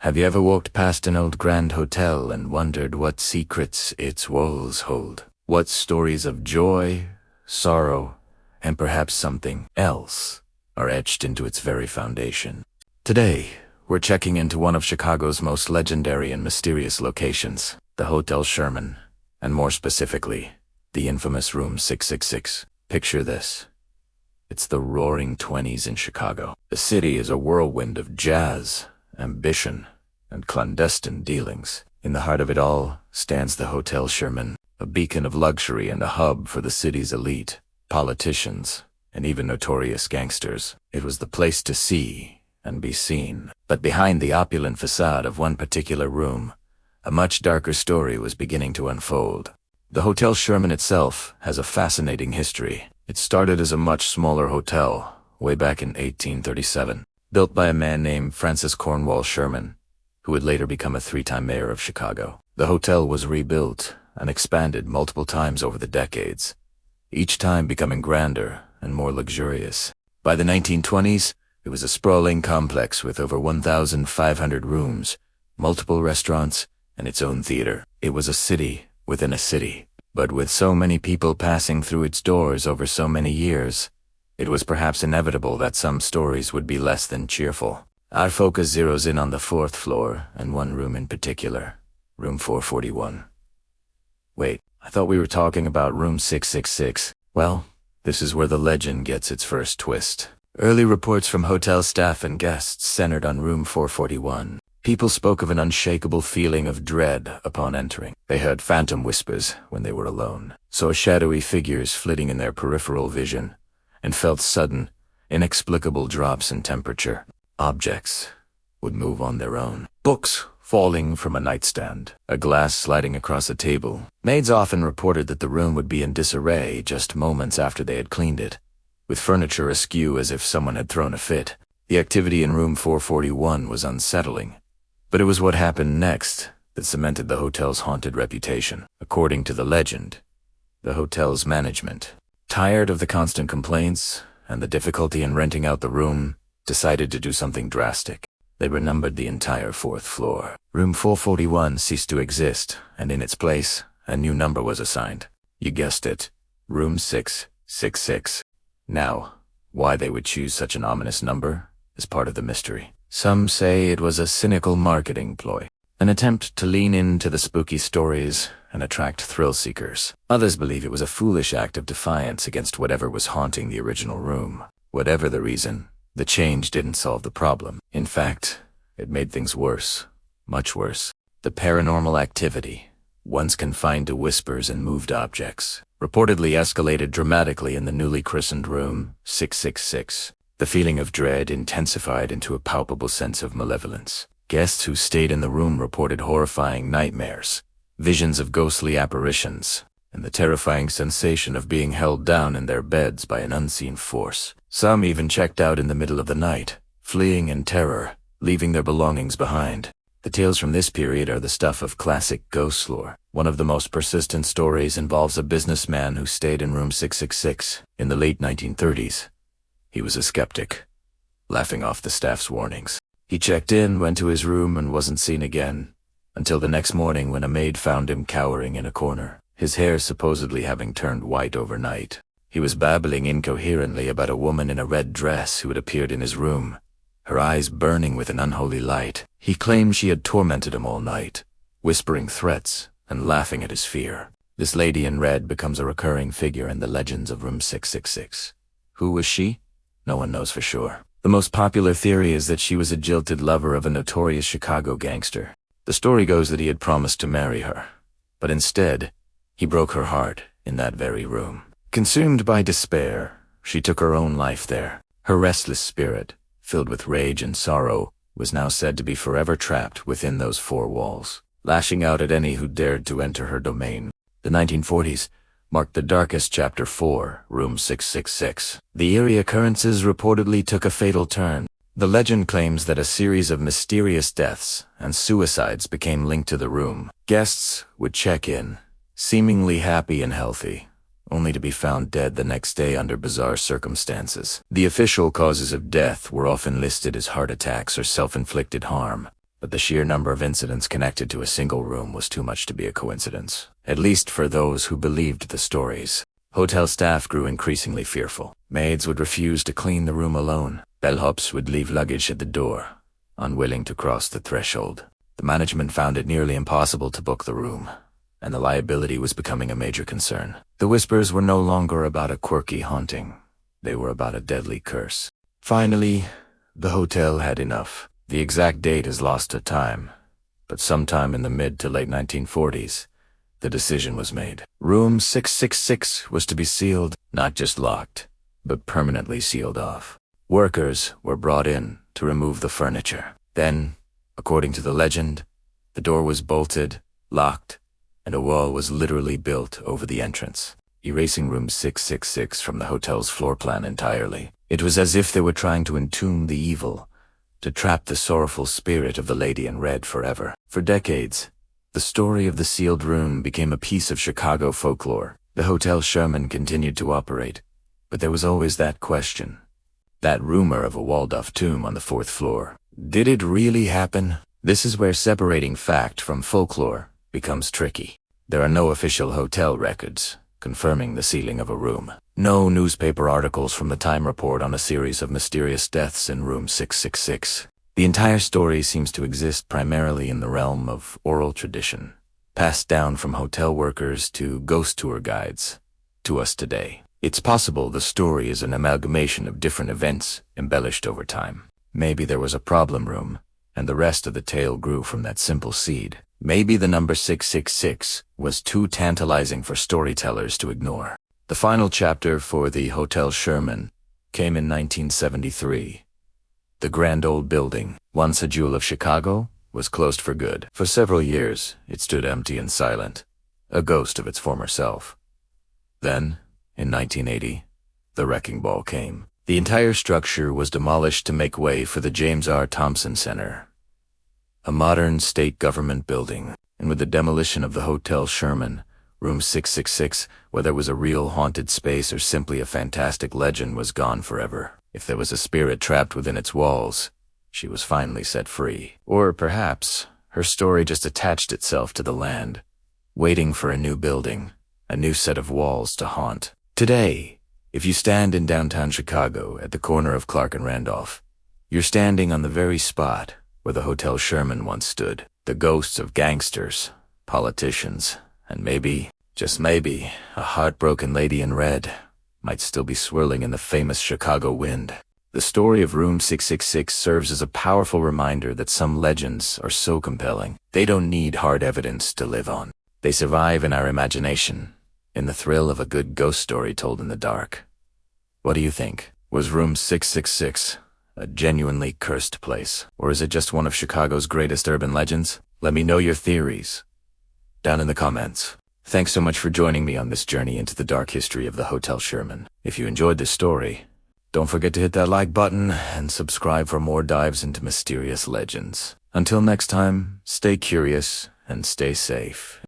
Have you ever walked past an old grand hotel and wondered what secrets its walls hold? What stories of joy, sorrow, and perhaps something else are etched into its very foundation? Today, we're checking into one of Chicago's most legendary and mysterious locations, the Hotel Sherman, and more specifically, the infamous Room 666. Picture this. It's the roaring 20s in Chicago. The city is a whirlwind of jazz, ambition, and clandestine dealings. In the heart of it all stands the Hotel Sherman, a beacon of luxury and a hub for the city's elite, politicians, and even notorious gangsters. It was the place to see and be seen. But behind the opulent facade of one particular room, a much darker story was beginning to unfold. The Hotel Sherman itself has a fascinating history. It started as a much smaller hotel way back in 1837, built by a man named Francis Cornwall Sherman, who would later become a three-time mayor of Chicago. The hotel was rebuilt and expanded multiple times over the decades, each time becoming grander and more luxurious. By the 1920s, it was a sprawling complex with over 1,500 rooms, multiple restaurants, and its own theater. It was a city within a city. But with so many people passing through its doors over so many years, it was perhaps inevitable that some stories would be less than cheerful. Our focus zeroes in on the fourth floor and one room in particular, room 441. Wait, I thought we were talking about room 666. Well, this is where the legend gets its first twist. Early reports from hotel staff and guests centered on room 441. People spoke of an unshakable feeling of dread upon entering. They heard phantom whispers when they were alone, saw shadowy figures flitting in their peripheral vision, and felt sudden, inexplicable drops in temperature. Objects would move on their own. Books falling from a nightstand, a glass sliding across a table. Maids often reported that the room would be in disarray just moments after they had cleaned it, with furniture askew as if someone had thrown a fit. The activity in room 441 was unsettling. But it was what happened next that cemented the hotel's haunted reputation. According to the legend, the hotel's management, tired of the constant complaints and the difficulty in renting out the room, decided to do something drastic. They renumbered the entire fourth floor. Room 441 ceased to exist, and in its place, a new number was assigned. You guessed it, room 666. Now, why they would choose such an ominous number is part of the mystery. Some say it was a cynical marketing ploy, an attempt to lean into the spooky stories and attract thrill seekers. Others believe it was a foolish act of defiance against whatever was haunting the original room. Whatever the reason, the change didn't solve the problem. In fact, it made things worse, much worse. The paranormal activity, once confined to whispers and moved objects, reportedly escalated dramatically in the newly christened room 666. The feeling of dread intensified into a palpable sense of malevolence. Guests who stayed in the room reported horrifying nightmares, visions of ghostly apparitions, and the terrifying sensation of being held down in their beds by an unseen force. Some even checked out in the middle of the night, fleeing in terror, leaving their belongings behind. The tales from this period are the stuff of classic ghost lore. One of the most persistent stories involves a businessman who stayed in room 666 in the late 1930s. He was a skeptic, laughing off the staff's warnings. He checked in, went to his room, and wasn't seen again, until the next morning when a maid found him cowering in a corner, his hair supposedly having turned white overnight. He was babbling incoherently about a woman in a red dress who had appeared in his room, her eyes burning with an unholy light. He claimed she had tormented him all night, whispering threats and laughing at his fear. This lady in red becomes a recurring figure in the legends of room 666. Who was she? No one knows for sure. The most popular theory is that she was a jilted lover of a notorious Chicago gangster. The story goes that he had promised to marry her, but instead, he broke her heart in that very room. Consumed by despair, she took her own life there. Her restless spirit, filled with rage and sorrow, was now said to be forever trapped within those four walls, lashing out at any who dared to enter her domain. The 1940s marked the darkest chapter for room 666. The eerie occurrences reportedly took a fatal turn. The legend claims that a series of mysterious deaths and suicides became linked to the room. Guests would check in, seemingly happy and healthy, only to be found dead the next day under bizarre circumstances. The official causes of death were often listed as heart attacks or self-inflicted harm, but the sheer number of incidents connected to a single room was too much to be a coincidence, at least for those who believed the stories. Hotel staff grew increasingly fearful. Maids would refuse to clean the room alone. Bellhops would leave luggage at the door, unwilling to cross the threshold. The management found it nearly impossible to book the room, and the liability was becoming a major concern. The whispers were no longer about a quirky haunting. They were about a deadly curse. Finally, the hotel had enough. The exact date is lost to time, but sometime in the mid to late 1940s, the decision was made. Room 666 was to be sealed, not just locked, but permanently sealed off. Workers were brought in to remove the furniture. Then, according to the legend, the door was bolted, locked, and a wall was literally built over the entrance, erasing room 666 from the hotel's floor plan entirely. It was as if they were trying to entomb the evil, to trap the sorrowful spirit of the lady in red forever. For decades, the story of the sealed room became a piece of Chicago folklore. The Hotel Sherman continued to operate, but there was always that question, that rumor of a walled-off tomb on the 4th floor. Did it really happen? This is where separating fact from folklore becomes tricky. There are no official hotel records confirming the sealing of a room. No newspaper articles from the Time report on a series of mysterious deaths in room 666. The entire story seems to exist primarily in the realm of oral tradition, passed down from hotel workers to ghost tour guides to us today. It's possible the story is an amalgamation of different events embellished over time. Maybe there was a problem room, and the rest of the tale grew from that simple seed. Maybe the number 666 was too tantalizing for storytellers to ignore. The final chapter for the Hotel Sherman came in 1973. The grand old building, once a jewel of Chicago, was closed for good. For several years, it stood empty and silent, a ghost of its former self. Then, in 1980, the wrecking ball came. The entire structure was demolished to make way for the James R. Thompson Center, a modern state government building. And with the demolition of the Hotel Sherman, room 666, whether it was a real haunted space or simply a fantastic legend, was gone forever. If there was a spirit trapped within its walls, she was finally set free. Or perhaps her story just attached itself to the land, waiting for a new building, a new set of walls to haunt. Today, if you stand in downtown Chicago at the corner of Clark and Randolph, you're standing on the very spot where the Hotel Sherman once stood. The ghosts of gangsters, politicians, and maybe, just maybe, a heartbroken lady in red might still be swirling in the famous Chicago wind. The story of Room 666 serves as a powerful reminder that some legends are so compelling, they don't need hard evidence to live on. They survive in our imagination, in the thrill of a good ghost story told in the dark. What do you think? Was Room 666 a genuinely cursed place, or is it just one of Chicago's greatest urban legends? Let me know your theories down in the comments. Thanks so much for joining me on this journey into the dark history of the Hotel Sherman. If you enjoyed this story, don't forget to hit that like button and subscribe for more dives into mysterious legends. Until next time, stay curious and stay safe.